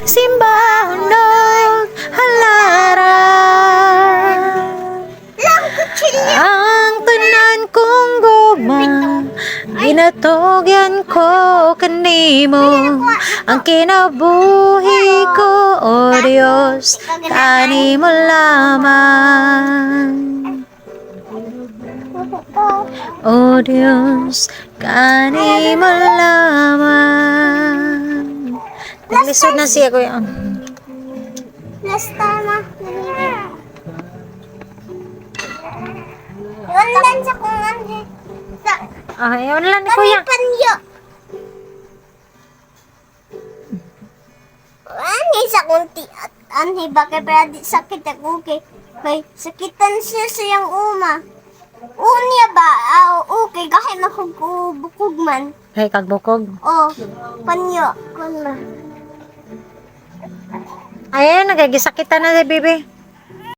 simbahundog halara. Ang tanan kong guma, ginatugyan ko kanimo. Ang kinabuhi ko, o Diyos, kanimo lamang. O Diyos, kanimo lamang. Naglisod na siya, kuya. Last time ah. Online sa kung ano. Ay, wala ni kuya. Panyo. Ani sa kunti at anhi bakit pero di sakit ako okay. Kay sakitan siya siyang uma. Unya ba? Okay, kahit na bukog man. Ay, kagbukog. Oh, panyo. Kuna. Ayan, nagagisakitan na si Bibi.